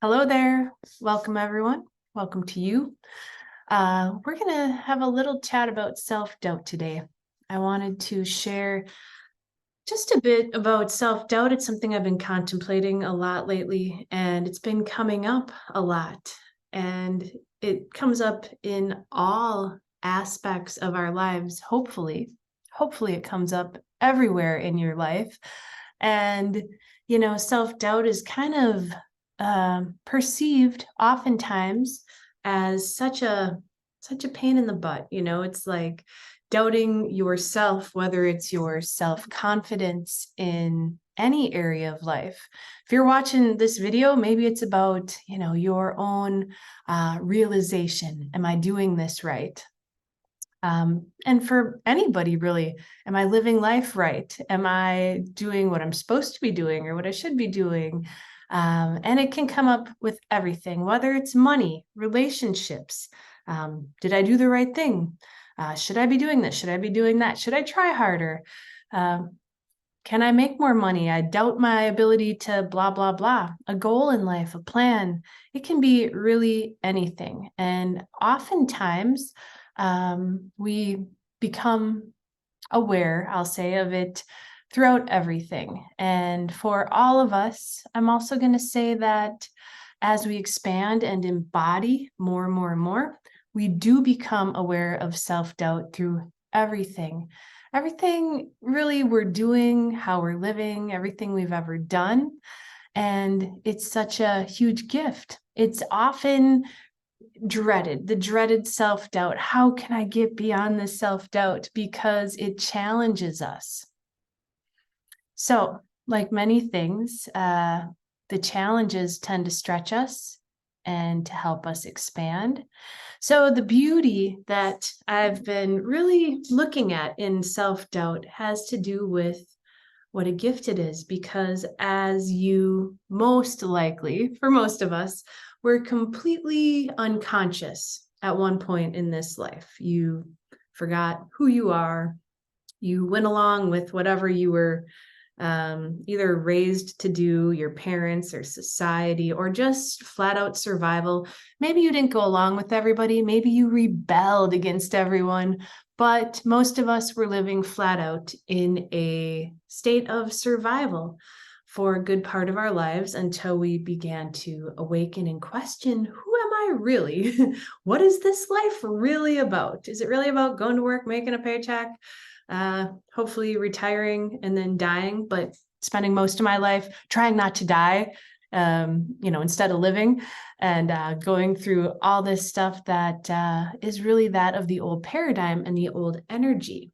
Hello there. Welcome, everyone. Welcome to you. We're going to have a little chat about self-doubt today. I wanted to share just a bit about self-doubt. It's something I've been contemplating a lot lately, and it's been coming up a lot. And it comes up in all aspects of our lives, hopefully. Hopefully, it comes up everywhere in your life. And, self-doubt is kind of perceived oftentimes as such a pain in the butt. It's like doubting yourself, whether it's your self-confidence in any area of life. If you're watching this video, maybe it's about your own realization. Am I doing this right? And for anybody, really, am I living life right? Am I doing what I'm supposed to be doing or what I should be doing? And it can come up with everything, whether it's money, relationships. Did I do the right thing? Should I be doing this? Should I be doing that? Should I try harder? Can I make more money? I doubt my ability to blah, blah, blah. A goal in life, a plan. It can be really anything. And oftentimes, we become aware, I'll say, of it throughout everything. And for all of us, I'm also going to say that as we expand and embody more and more and more, we do become aware of self-doubt through everything. Everything really we're doing, how we're living, everything we've ever done. And it's such a huge gift. It's often the dreaded self-doubt. How can I get beyond this self-doubt? Because it challenges us. So, like many things, the challenges tend to stretch us and to help us expand. So the beauty that I've been really looking at in self-doubt has to do with what a gift it is, because as you most likely, for most of us, we're completely unconscious at one point in this life. You forgot who you are. You went along with whatever you were either raised to do, your parents or society, or just flat out survival. Maybe you didn't go along with everybody. Maybe you rebelled against everyone. But most of us were living flat out in a state of survival for a good part of our lives until we began to awaken and question, who am I really? What is this life really about? Is it really about going to work, making a paycheck, hopefully retiring and then dying, but spending most of my life trying not to die, instead of living, and going through all this stuff that is really that of the old paradigm and the old energy.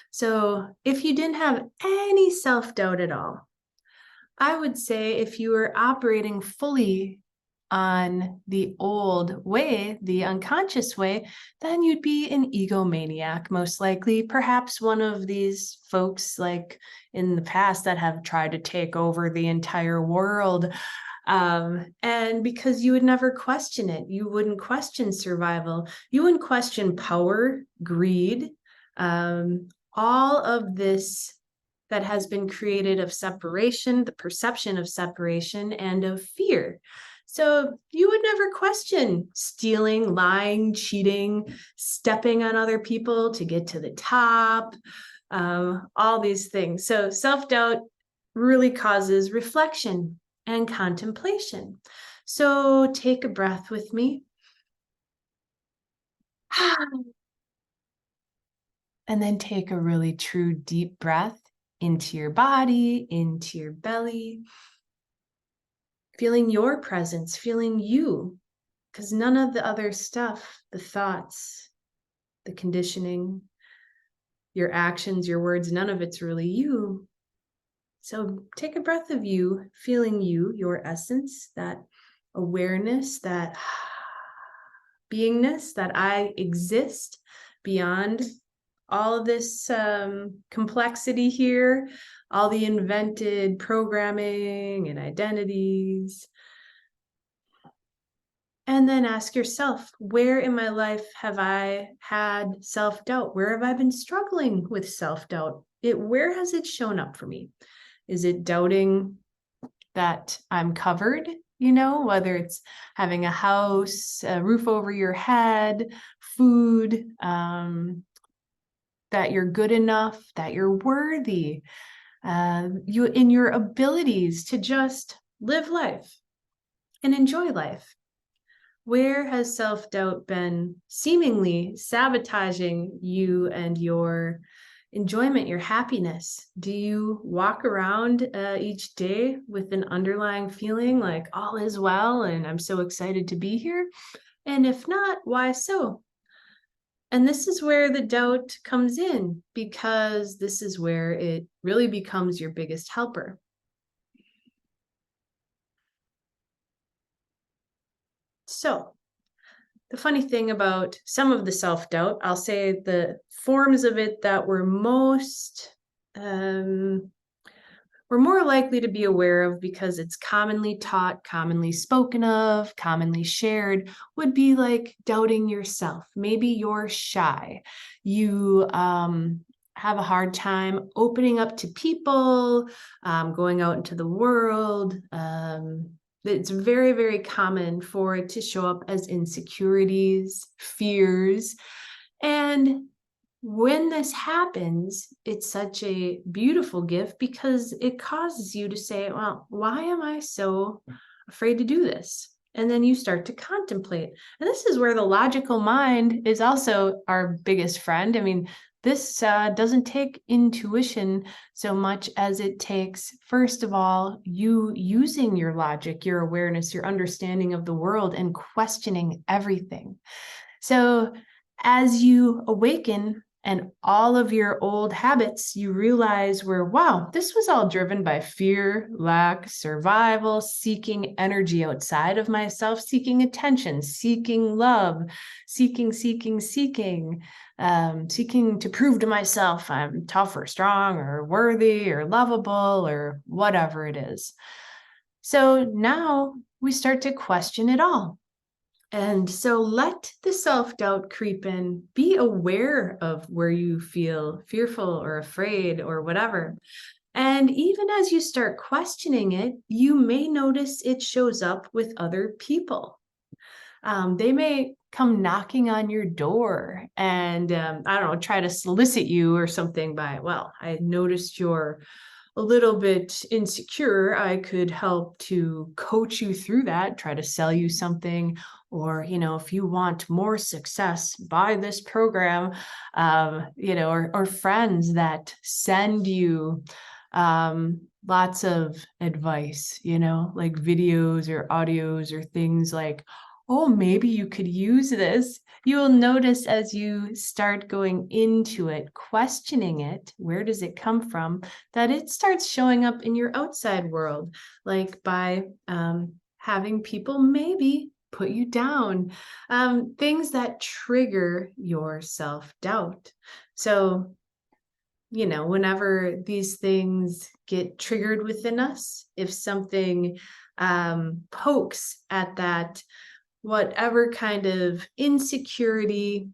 So if you didn't have any self-doubt at all, I would say if you were operating fully on the old way, the unconscious way, then you'd be an egomaniac, most likely. Perhaps one of these folks, like in the past, that have tried to take over the entire world. And because you would never question it, you wouldn't question survival, you wouldn't question power, greed, all of this that has been created of separation, the perception of separation, and of fear. So you would never question stealing, lying, cheating, stepping on other people to get to the top, all these things. So self-doubt really causes reflection and contemplation. So take a breath with me. And then take a really true deep breath into your body, into your belly, feeling your presence, feeling you, because none of the other stuff, the thoughts, the conditioning, your actions, your words, none of it's really you. So take a breath of you, feeling you, your essence, that awareness, that beingness, that I exist beyond all of this complexity here, all the invented programming and identities. And then ask yourself, where in my life have I had self-doubt? Where have I been struggling with self-doubt? Where has it shown up for me? Is it doubting that I'm covered whether it's having a house, a roof over your head, food, that you're good enough, that you're worthy, you in your abilities to just live life and enjoy life. Where has self-doubt been seemingly sabotaging you and your enjoyment, your happiness? Do you walk around each day with an underlying feeling like all is well and I'm so excited to be here? And if not, why so? And this is where the doubt comes in, because this is where it really becomes your biggest helper. So, the funny thing about some of the self-doubt, I'll say the forms of it that were we're more likely to be aware of because it's commonly taught, commonly spoken of, commonly shared, would be like doubting yourself. Maybe you're shy. You have a hard time opening up to people, going out into the world. It's very, very common for it to show up as insecurities, fears, and when this happens, it's such a beautiful gift because it causes you to say, well, why am I so afraid to do this? And then you start to contemplate. And this is where the logical mind is also our biggest friend. I mean, this doesn't take intuition so much as it takes, first of all, you using your logic, your awareness, your understanding of the world, and questioning everything. So as you awaken and all of your old habits, you realize wow, this was all driven by fear, lack, survival, seeking energy outside of myself, seeking attention, seeking love, seeking to prove to myself I'm tough or strong or worthy or lovable or whatever it is. So now we start to question it all. And so let the self-doubt creep in. Be aware of where you feel fearful or afraid or whatever. And even as you start questioning it, you may notice it shows up with other people. They may come knocking on your door and, I don't know, try to solicit you or something by, well, I noticed you're a little bit insecure. I could help to coach you through that, try to sell you something. Or, if you want more success, buy this program, or friends that send you lots of advice, like videos or audios or things like, oh, maybe you could use this. You will notice as you start going into it, questioning it, where does it come from, that it starts showing up in your outside world, like by having people maybe put you down, things that trigger your self-doubt. So, whenever these things get triggered within us, if something pokes at that, whatever kind of insecurity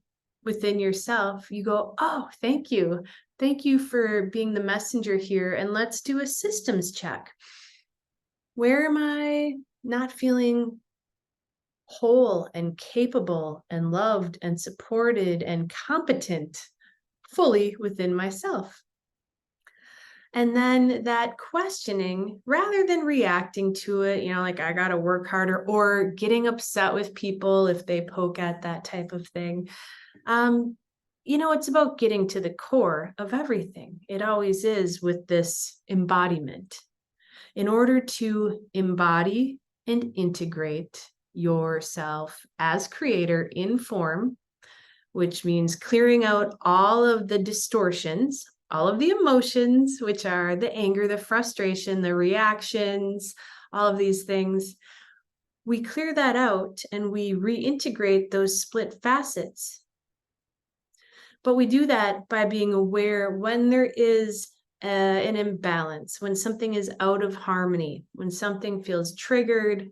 within yourself, you go, oh, thank you. Thank you for being the messenger here. And let's do a systems check. Where am I not feeling whole and capable and loved and supported and competent fully within myself? And then that questioning, rather than reacting to it, like I got to work harder or getting upset with people if they poke at that type of thing, it's about getting to the core of everything. It always is with this embodiment. In order to embody and integrate yourself as creator in form, which means clearing out all of the distortions, all of the emotions, which are the anger, the frustration, the reactions, all of these things. We clear that out and we reintegrate those split facets. But we do that by being aware when there is an imbalance, when something is out of harmony, when something feels triggered.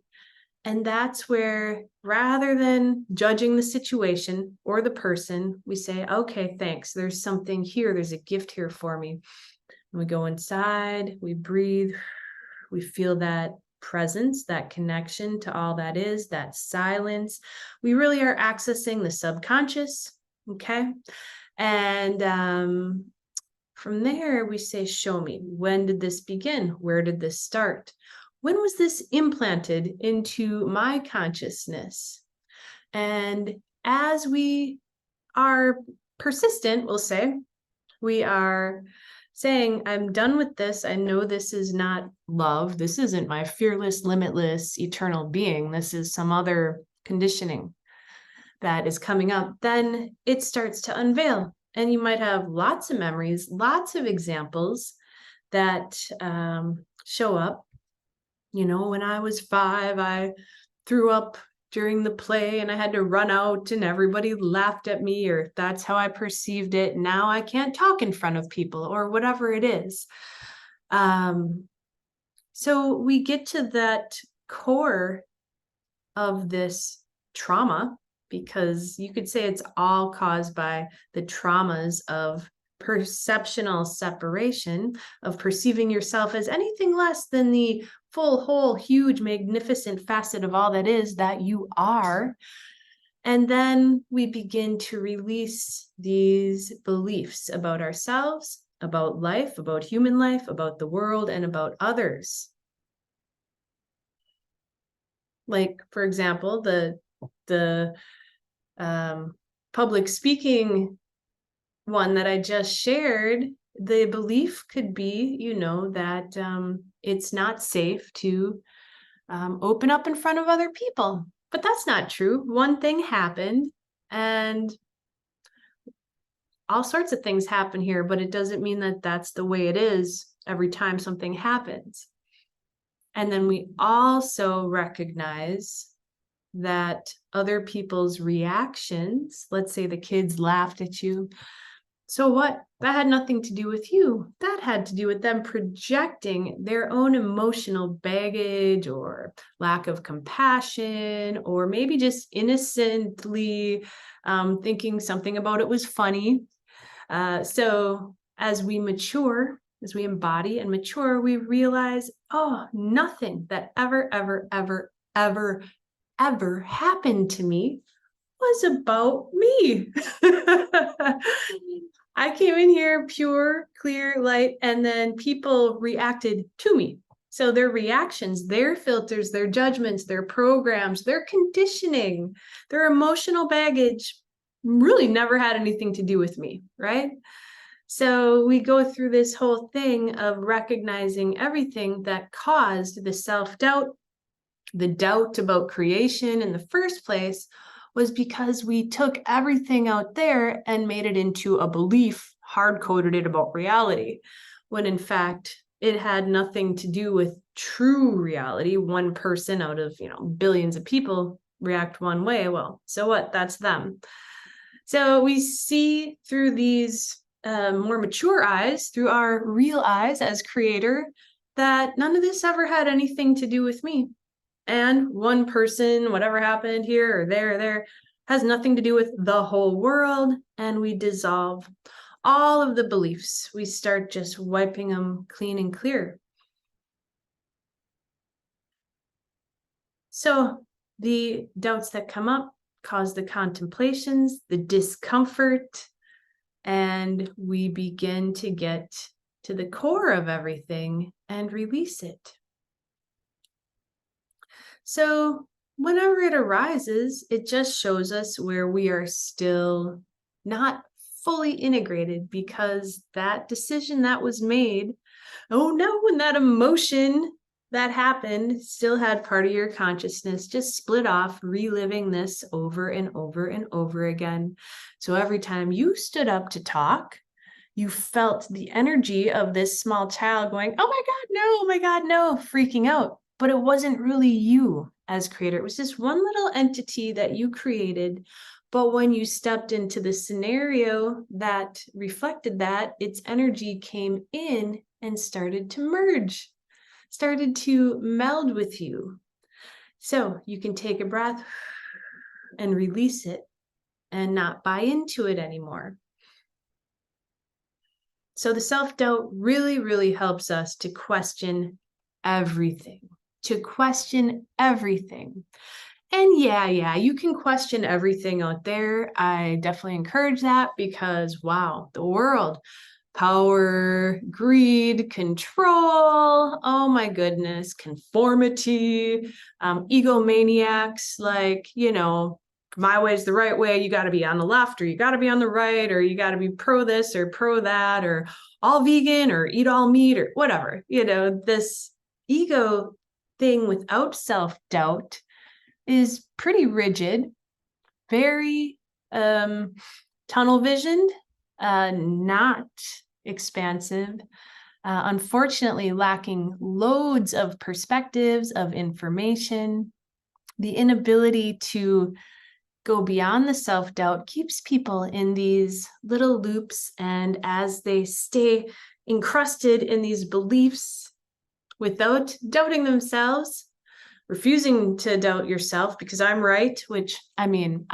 And that's where, rather than judging the situation or the person, we say, okay, thanks. There's something here. There's a gift here for me. And we go inside, we breathe, we feel that presence, that connection to all that is, that silence. We really are accessing the subconscious, okay? And from there, we say, show me. When did this begin? Where did this start? When was this implanted into my consciousness? And as we are persistent, we'll say, we are saying, I'm done with this. I know this is not love. This isn't my fearless, limitless, eternal being. This is some other conditioning that is coming up. Then it starts to unveil. And you might have lots of memories, lots of examples that show up. You know, when I was 5, I threw up during the play and I had to run out and everybody laughed at me, or that's how I perceived it. Now I can't talk in front of people, or whatever it is. So we get to that core of this trauma, because you could say it's all caused by the traumas of perceptional separation, of perceiving yourself as anything less than the full, whole, huge, magnificent facet of all that is that you are. And then we begin to release these beliefs about ourselves, about life, about human life, about the world, and about others. Like, for example, the public speaking one that I just shared, the belief could be, you know, that it's not safe to open up in front of other people. But that's not true. One thing happened, and all sorts of things happen here, but it doesn't mean that that's the way it is every time something happens. And then we also recognize that other people's reactions, let's say the kids laughed at you. So what? That had nothing to do with you. That had to do with them projecting their own emotional baggage or lack of compassion, or maybe just innocently thinking something about it was funny. So as we mature, as we embody and mature, we realize, oh, nothing that ever, ever, ever, ever, ever happened to me was about me. I came in here pure, clear light, and then people reacted to me. So their reactions, their filters, their judgments, their programs, their conditioning, their emotional baggage really never had anything to do with me, right? So we go through this whole thing of recognizing everything that caused the self-doubt, the doubt about creation in the first place, was because we took everything out there and made it into a belief, hard-coded it about reality, when in fact it had nothing to do with true reality. One person out of, you know, billions of people react one way. Well, so what? That's them. So we see through these more mature eyes, through our real eyes as creator, that none of this ever had anything to do with me. And one person, whatever happened here or there, has nothing to do with the whole world. And we dissolve all of the beliefs. We start just wiping them clean and clear. So the doubts that come up cause the contemplations, the discomfort, and we begin to get to the core of everything and release it. So whenever it arises, it just shows us where we are still not fully integrated, because that decision that was made, oh no, and that emotion that happened still had part of your consciousness just split off, reliving this over and over and over again. So every time you stood up to talk, you felt the energy of this small child going, oh my God, no, oh my God, no, freaking out. But it wasn't really you as creator. It was just one little entity that you created. But when you stepped into the scenario that reflected that, its energy came in and started to merge, started to meld with you. So you can take a breath and release it and not buy into it anymore. So the self-doubt really, really helps us to question everything, to question everything. And yeah, you can question everything out there. I definitely encourage that because, wow, the world, power, greed, control, oh my goodness, conformity, egomaniacs, like, my way is the right way. You got to be on the left, or you got to be on the right, or you got to be pro this or pro that, or all vegan or eat all meat or whatever. This ego thing without self-doubt is pretty rigid, very tunnel visioned, not expansive, unfortunately lacking loads of perspectives, of information. The inability to go beyond the self-doubt keeps people in these little loops, and as they stay encrusted in these beliefs without doubting themselves, refusing to doubt yourself because I'm right, which I'm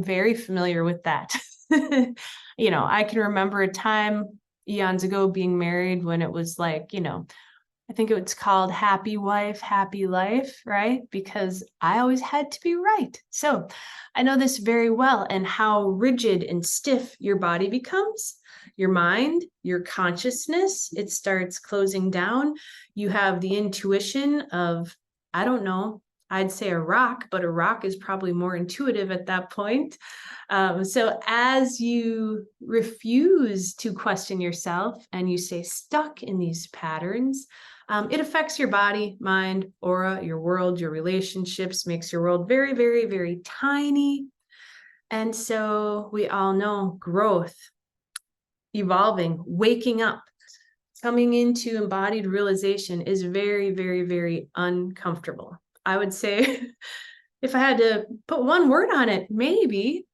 very familiar with that. I can remember a time eons ago being married when it was like, I think it's called happy wife, happy life, right? Because I always had to be right. So I know this very well, and how rigid and stiff your body becomes, your mind, your consciousness, it starts closing down. You have the intuition of, I don't know, I'd say a rock, but a rock is probably more intuitive at that point. So as you refuse to question yourself and you stay stuck in these patterns, it affects your body, mind, aura, your world, your relationships, makes your world very, very, very tiny. And so we all know growth, evolving, waking up, coming into embodied realization is very, very, very uncomfortable. I would say, if I had to put one word on it, maybe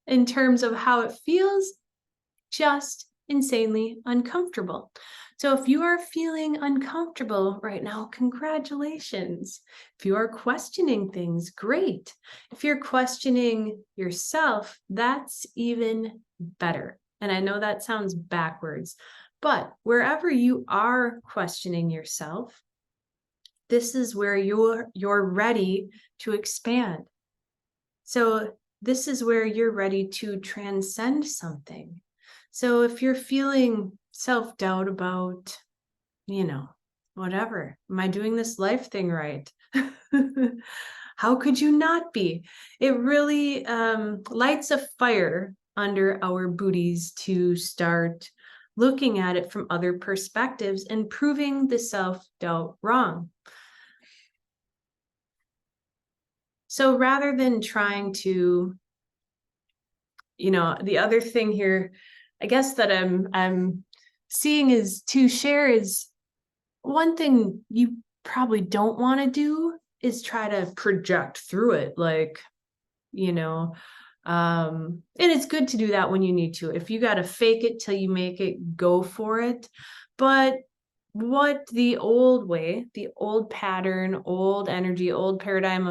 in terms of how it feels, just insanely uncomfortable. So if you are feeling uncomfortable right now, congratulations. If you are questioning things, great. If you're questioning yourself, that's even better. And I know that sounds backwards, but wherever you are questioning yourself, this is where you're ready to expand. So this is where you're ready to transcend something. So if you're feeling self-doubt about, whatever, am I doing this life thing right? How could you not be? It really lights a fire under our booties to start looking at it from other perspectives and proving the self-doubt wrong. So rather than trying to, the other thing here, I guess that I'm seeing is to share is, one thing you probably don't want to do is try to project through it, like, and it's good to do that when you need to. If you got to fake it till you make it, go for it. But what the old way, the old pattern, old energy, old paradigm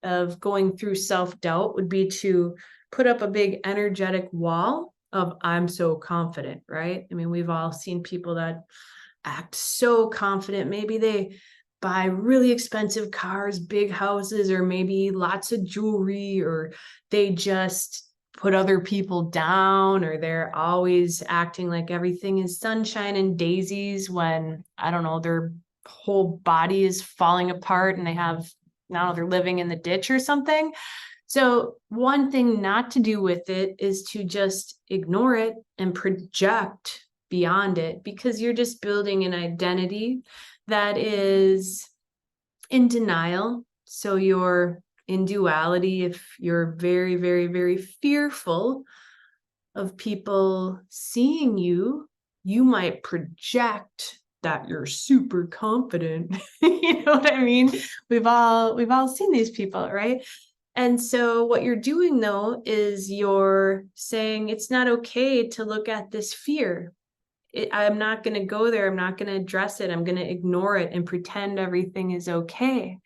of going through self-doubt would be to put up a big energetic wall of I'm so confident, right? I mean, we've all seen people that act so confident. Maybe they buy really expensive cars, big houses, or maybe lots of jewelry, or they just put other people down, or they're always acting like everything is sunshine and daisies when, I don't know, their whole body is falling apart and they're living in the ditch or something. So one thing not to do with it is to just ignore it and project beyond it, because you're just building an identity that is in denial. So you're in duality. If you're very, very, very fearful of people seeing you, you might project that you're super confident. You know what I mean? We've all seen these people, right? And so what you're doing though is you're saying it's not okay to look at this fear. I'm not going to go there. I'm not going to address it. I'm going to ignore it and pretend everything is okay.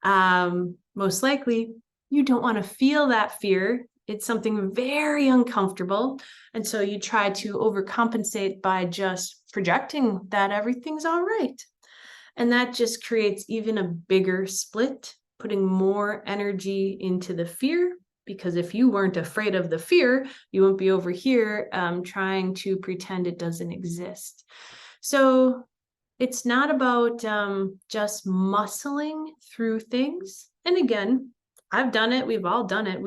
Most likely, you don't want to feel that fear. It's something very uncomfortable. And so you try to overcompensate by just projecting that everything's all right. And that just creates even a bigger split, putting more energy into the fear. Because if you weren't afraid of the fear, you won't be over here trying to pretend it doesn't exist. So it's not about just muscling through things. And again, I've done it. We've all done it.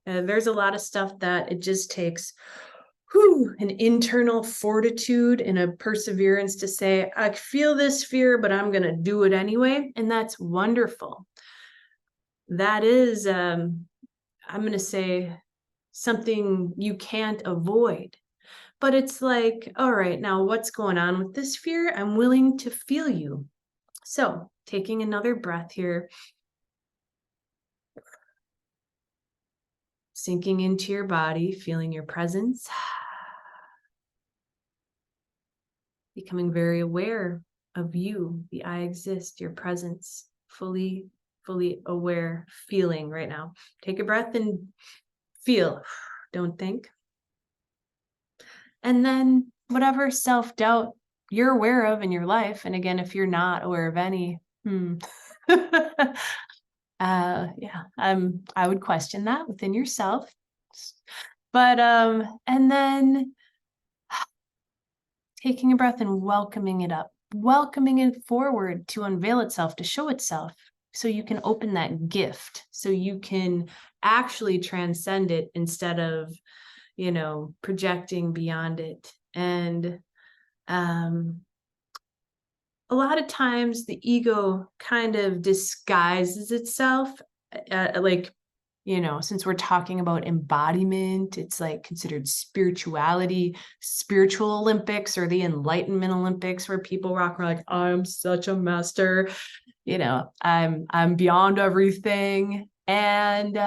There's a lot of stuff that it just takes an internal fortitude and a perseverance to say, I feel this fear, but I'm going to do it anyway. And that's wonderful. That is, I'm going to say, something you can't avoid. But it's like, all right, now what's going on with this fear? I'm willing to feel you. So taking another breath here, sinking into your body, feeling your presence, becoming very aware of you, the I exist, your presence, fully aware, feeling right now. Take a breath and feel, don't think. And then whatever self-doubt you're aware of in your life, and again, if you're not aware of any, I would question that within yourself. But and then taking a breath and welcoming it up, welcoming it forward to unveil itself, to show itself, so you can open that gift, so you can actually transcend it instead of, projecting beyond it. And a lot of times the ego kind of disguises itself, since we're talking about embodiment, it's like considered spirituality, spiritual Olympics or the Enlightenment Olympics, where people rock around like, I'm such a master, I'm beyond everything. And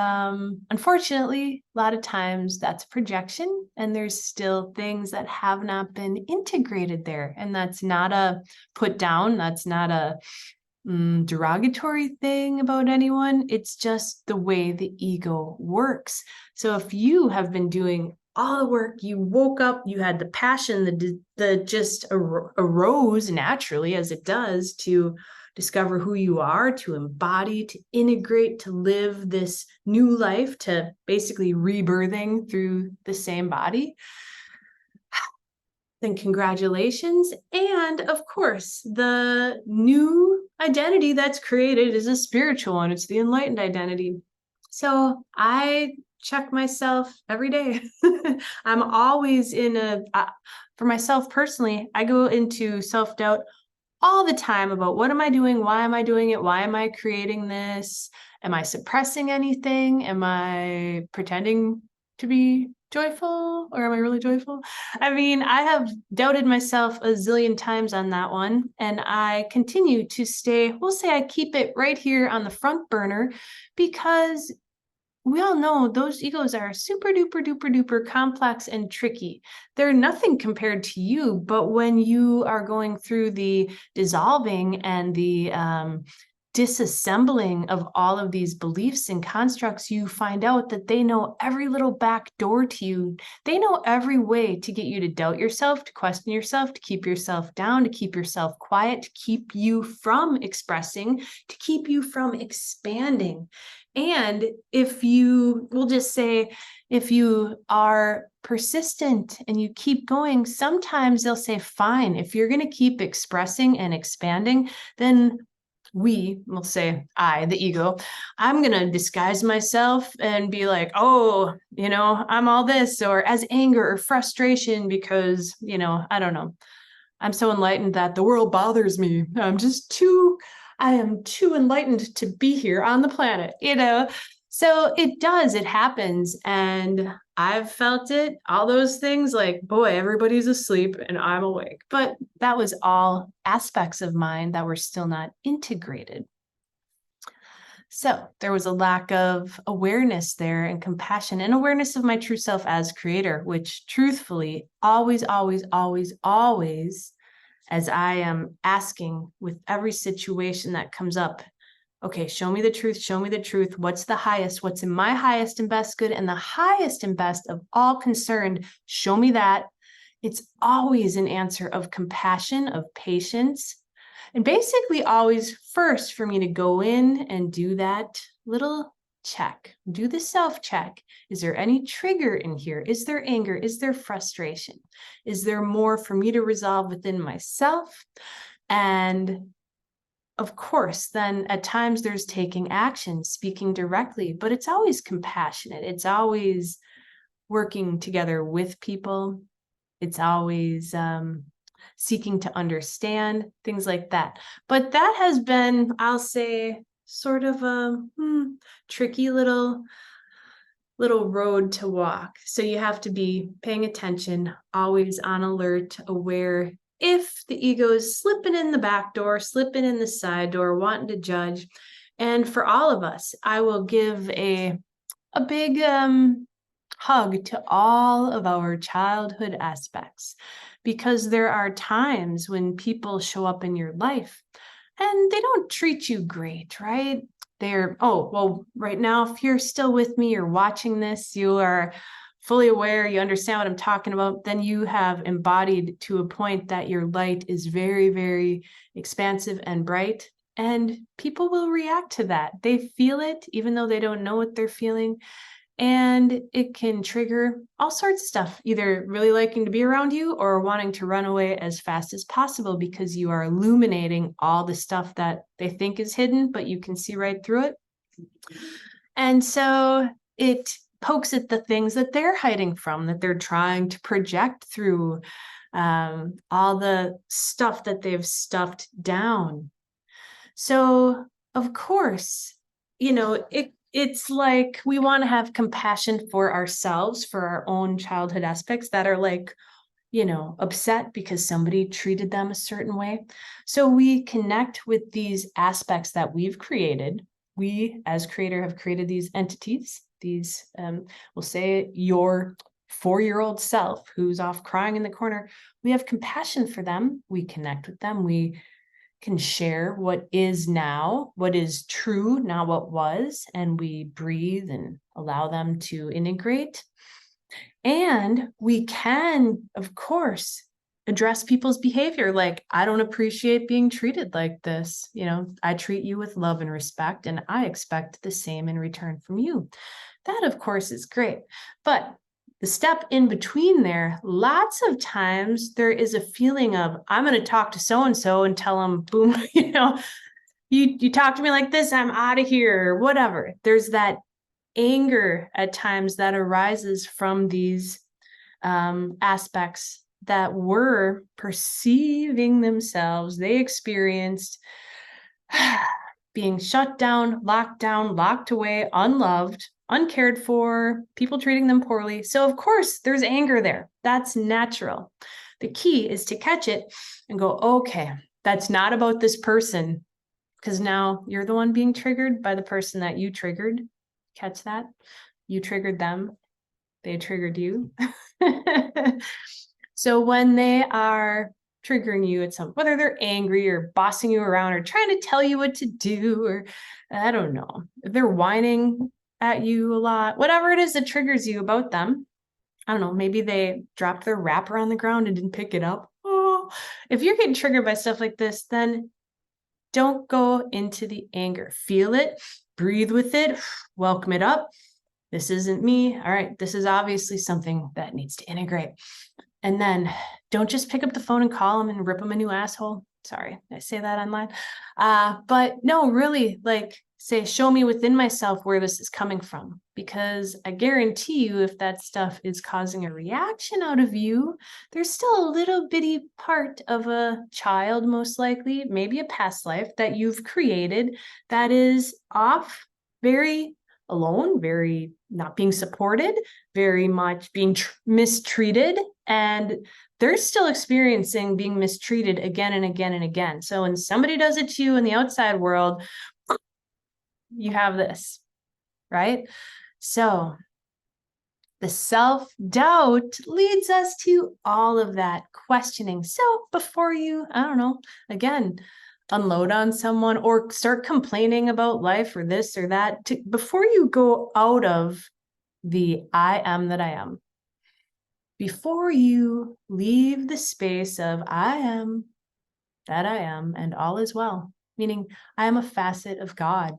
unfortunately, a lot of times that's projection, and there's still things that have not been integrated there. And that's not a put down, that's not a derogatory thing about anyone. It's just the way the ego works. So if you have been doing all the work, you woke up, you had the passion that just arose naturally, as it does, to discover who you are, to embody, to integrate, to live this new life, to basically rebirthing through the same body, then congratulations. And of course, the new identity that's created is a spiritual one. It's the enlightened identity. So I check myself every day. I'm always for myself personally, I go into self-doubt all the time about what am I doing? Why am I doing it? Why am I creating this? Am I suppressing anything? Am I pretending to be joyful, or am I really joyful? I mean, I have doubted myself a zillion times on that one, and I continue to we'll say I keep it right here on the front burner, because we all know those egos are super duper duper duper complex and tricky. They're nothing compared to you, but when you are going through the dissolving and the disassembling of all of these beliefs and constructs, you find out that they know every little back door to you. They know every way to get you to doubt yourself, to question yourself, to keep yourself down, to keep yourself quiet, to keep you from expressing, to keep you from expanding. And if we'll just say, if you are persistent and you keep going, sometimes they'll say, fine, if you're going to keep expressing and expanding, then we'll say, the ego, I'm going to disguise myself and be like, oh, I'm all this, or as anger or frustration, because, I don't know, I'm so enlightened that the world bothers me. I am too enlightened to be here on the planet, So it happens. And I've felt it, all those things, like, boy, everybody's asleep and I'm awake. But that was all aspects of mine that were still not integrated. So there was a lack of awareness there, and compassion and awareness of my true self as creator, which truthfully, always, always, always, always, as I am asking with every situation that comes up, okay, show me the truth, show me the truth. What's the highest? What's in my highest and best good and the highest and best of all concerned? Show me that. It's always an answer of compassion, of patience, And basically always first for me to go in and do that little check, do the self-check. Is there any trigger in here? Is there anger? Is there frustration? Is there more for me to resolve within myself? And of course, then at times there's taking action, speaking directly, but it's always compassionate. It's always working together with people. It's always seeking to understand, things like that. But that has been, I'll say, sort of a tricky little road to walk. So you have to be paying attention, always on alert, aware if the ego is slipping in the back door, slipping in the side door, wanting to judge. And for all of us, I will give a big hug to all of our childhood aspects, because there are times when people show up in your life and they don't treat you great, right? They're, oh, well, right now, if you're still with me, you're watching this, you are fully aware, you understand what I'm talking about, then you have embodied to a point that your light is very, very expansive and bright. And people will react to that. They feel it, even though they don't know what they're feeling. And it can trigger all sorts of stuff, either really liking to be around you or wanting to run away as fast as possible because you are illuminating all the stuff that they think is hidden, but you can see right through it. And so it pokes at the things that they're hiding from, that they're trying to project through, all the stuff that they've stuffed down. So, of course, it's like we want to have compassion for ourselves, for our own childhood aspects that are like, upset because somebody treated them a certain way. So we connect with these aspects that we've created. We, as creator, have created these entities, these, we'll say your 4-year-old self who's off crying in the corner. We have compassion for them. We connect with them. We can share what is now, what is true, not what was, and we breathe and allow them to integrate. And we can, of course, address people's behavior. Like, I don't appreciate being treated like this. I treat you with love and respect, and I expect the same in return from you. That, of course, is great. But the step in between there, lots of times there is a feeling of, I'm going to talk to so-and-so and tell them, boom, you talk to me like this, I'm out of here, or whatever. There's that anger at times that arises from these aspects that were perceiving themselves. They experienced being shut down, locked away, unloved, uncared for, people treating them poorly. So of course there's anger there. That's natural. The key is to catch it and go, okay, that's not about this person, because now you're the one being triggered by the person that you triggered. Catch that? You triggered them. They triggered you. So when they are triggering you at some, whether they're angry or bossing you around or trying to tell you what to do, or I don't know, if they're whining at you a lot, whatever it is that triggers you about them, I don't know, maybe they dropped their wrapper on the ground and didn't pick it up. Oh, if you're getting triggered by stuff like this, then don't go into the anger. Feel it, breathe with it, welcome it up. This isn't me. All right, this is obviously something that needs to integrate. And then don't just pick up the phone and call them and rip them a new asshole. Sorry, I say that online. But no, really, like, say, show me within myself where this is coming from. Because I guarantee you, if that stuff is causing a reaction out of you, there's still a little bitty part of a child, most likely, maybe a past life that you've created that is off, very alone, very not being supported, very much being mistreated. And they're still experiencing being mistreated again and again and again. So when somebody does it to you in the outside world, you have this, right? So the self-doubt leads us to all of that questioning. So before you, I don't know, again, unload on someone or start complaining about life or this or that, before you go out of the I am that I am, before you leave the space of I am, that I am, and all is well. Meaning, I am a facet of God.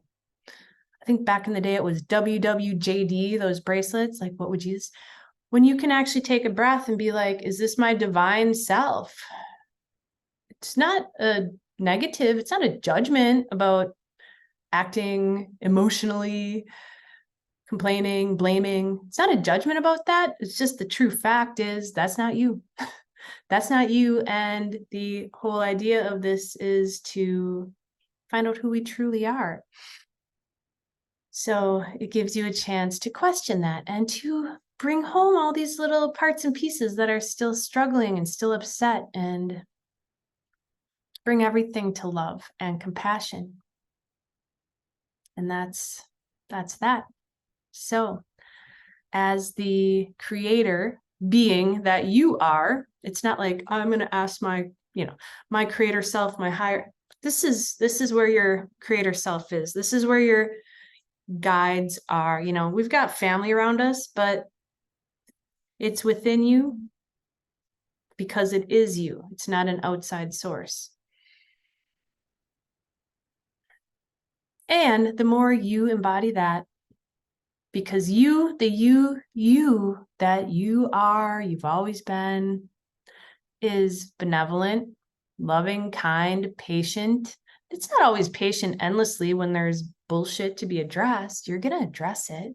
I think back in the day it was WWJD, those bracelets, like what would you use? When you can actually take a breath and be like, is this my divine self? It's not a negative, it's not a judgment about acting emotionally, complaining, blaming. It's not a judgment about that. It's just the true fact is that's not you. That's not you. And the whole idea of this is to find out who we truly are. So it gives you a chance to question that and to bring home all these little parts and pieces that are still struggling and still upset, and bring everything to love and compassion. And that's that. So as the creator being that you are, it's not like I'm going to ask my creator self, my higher. This is where your creator self is. This is where your guides are. We've got family around us, but it's within you because it is you. It's not an outside source. And the more you embody that, because you that you are, you've always been, is benevolent, loving, kind, patient. It's not always patient endlessly when there's bullshit to be addressed. You're going to address it.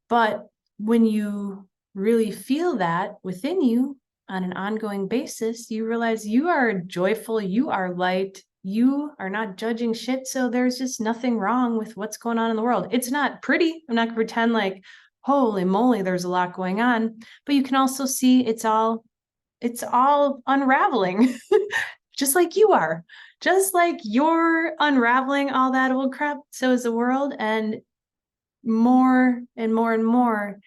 But when you really feel that within you on an ongoing basis, you realize you are joyful, you are light, you are not judging shit. So there's just nothing wrong with what's going on in the world. It's not pretty. I'm not going to pretend like, holy moly, there's a lot going on. But you can also see it's all unraveling, just like you are. Just like you're unraveling all that old crap, so is the world. And more and more and more,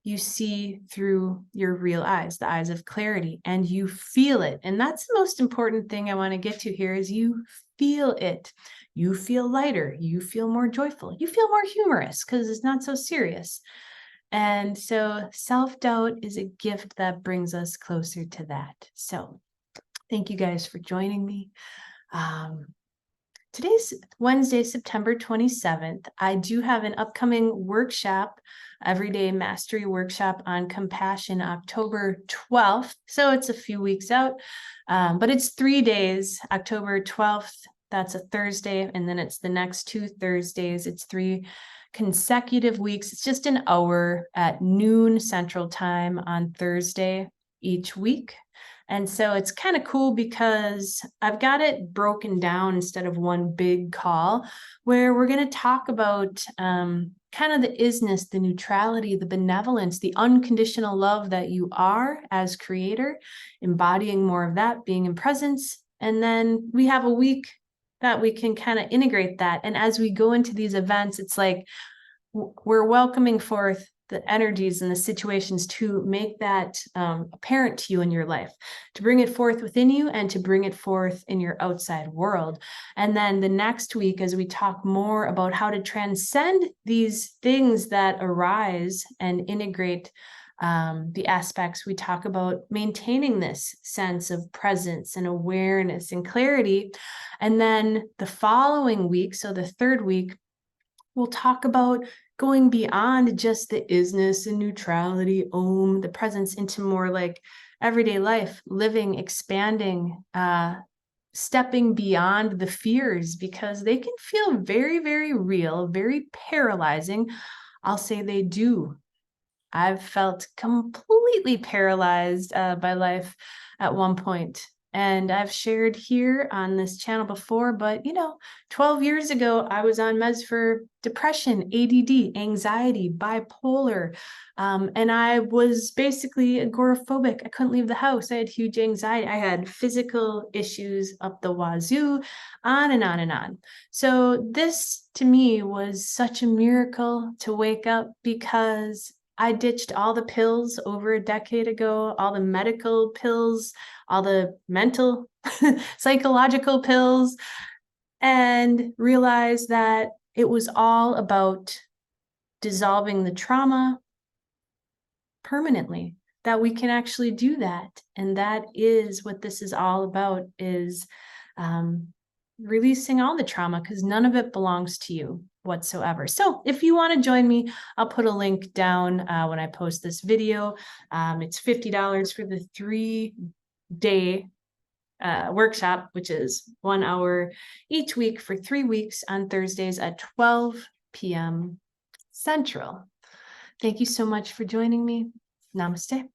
you see through your real eyes, the eyes of clarity, and you feel it. And that's the most important thing I want to get to here is you feel it. You feel lighter. You feel more joyful. You feel more humorous because it's not so serious. And so self-doubt is a gift that brings us closer to that. So thank you guys for joining me. Today's Wednesday, September 27th. I do have an upcoming workshop, Everyday Mastery Workshop on Compassion, October 12th. So it's a few weeks out, but it's 3 days, October 12th. That's a Thursday. And then it's the next 2 Thursdays. It's 3 consecutive weeks. It's just an hour at noon Central Time on Thursday each week. And so it's kind of cool because I've got it broken down instead of one big call where we're going to talk about kind of the isness, the neutrality, the benevolence, the unconditional love that you are as creator, embodying more of that, being in presence. And then we have a week that we can kind of integrate that. And as we go into these events, it's like we're welcoming forth the energies and the situations to make that apparent to you in your life, to bring it forth within you and to bring it forth in your outside world. And then the next week, as we talk more about how to transcend these things that arise and integrate the aspects, we talk about maintaining this sense of presence and awareness and clarity. And then the following week, so the third week, we'll talk about going beyond just the isness and neutrality, the presence, into more like everyday life, living, expanding, stepping beyond the fears, because they can feel very, very real, very paralyzing. I'll say they do. I've felt completely paralyzed by life at one point. And I've shared here on this channel before, but 12 years ago, I was on meds for depression, ADD, anxiety, bipolar. And I was basically agoraphobic. I couldn't leave the house. I had huge anxiety. I had physical issues up the wazoo, on and on and on. So this to me was such a miracle to wake up, because I ditched all the pills over a decade ago, all the medical pills, all the mental, psychological pills, and realized that it was all about dissolving the trauma permanently, that we can actually do that. And that is what this is all about, is releasing all the trauma, because none of it belongs to you whatsoever. So if you want to join me, I'll put a link down when I post this video. It's $50 for the 3-day workshop, which is 1 hour each week for 3 weeks on Thursdays at 12 p.m. Central. Thank you so much for joining me. Namaste.